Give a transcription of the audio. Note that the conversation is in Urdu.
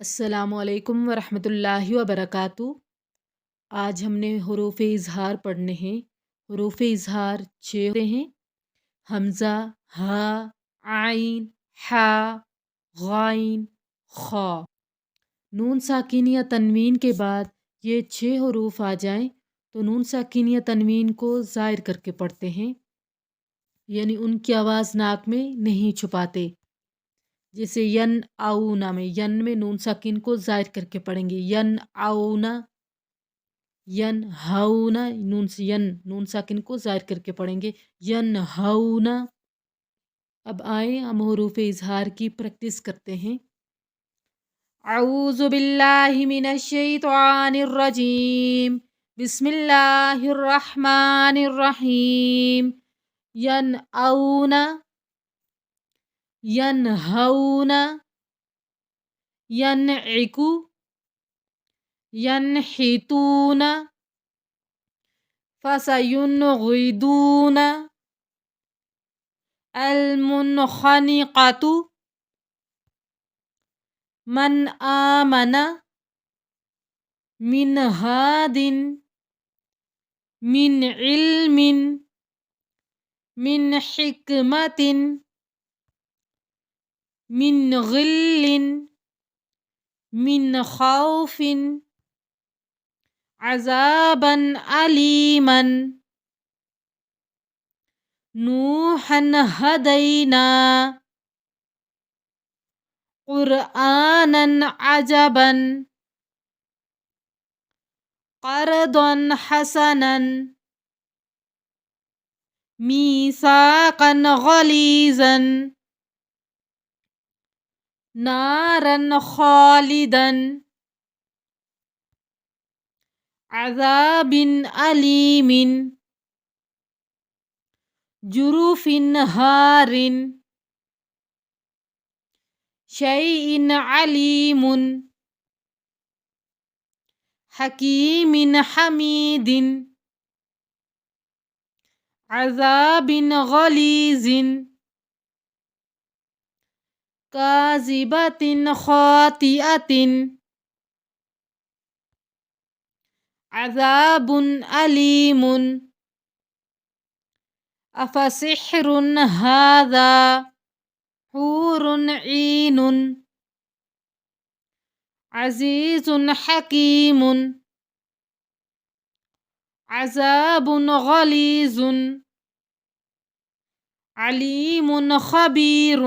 السلام علیکم ورحمۃ اللہ وبرکاتہ۔ آج ہم نے حروف اظہار پڑھنے ہیں۔ حروف اظہار 6 ہوتے ہیں: حمزہ، ہا، عین، حا، غائن، خا۔ نون ساکن یا تنوین کے بعد یہ 6 حروف آ جائیں تو نون ساکن یا تنوین کو ظاہر کر کے پڑھتے ہیں، یعنی ان کی آواز ناک میں نہیں چھپاتے۔ جیسے ین آؤنا میں نون ساکن کو ظاہر کر کے پڑھیں گے، ین آؤنا، ین ہاؤنا، نون ساکن کو ظاہر کر کے پڑھیں گے، ین ہاؤنا۔ اب آئیں ہم حروف اظہار کی پریکٹس کرتے ہیں۔ اعوذ باللہ من الشیطان الرجیم، بسم اللہ الرحمن الرحیم۔ ین آؤنا، ینہون، ینعک، ینحتون، فسینغدون، المنخنقۃ، من آمن، من ہاد، من علم، من حکمت، من غل، من خوف، عذابا علیما، نوحا ہدینا، قرآنا عجبا، قرضا حسنا، میثاقا غلیظا، نارا خالدا، عذاب علیم، جرف ہار، شیء علیم، حکیم حمید، عذاب غلیظ، کاذبۃ خاطئۃ، عذاب علیم، افسحر ھذا، حور عین، عزیز حکیم، عذاب غلیظ، علیم خبیر،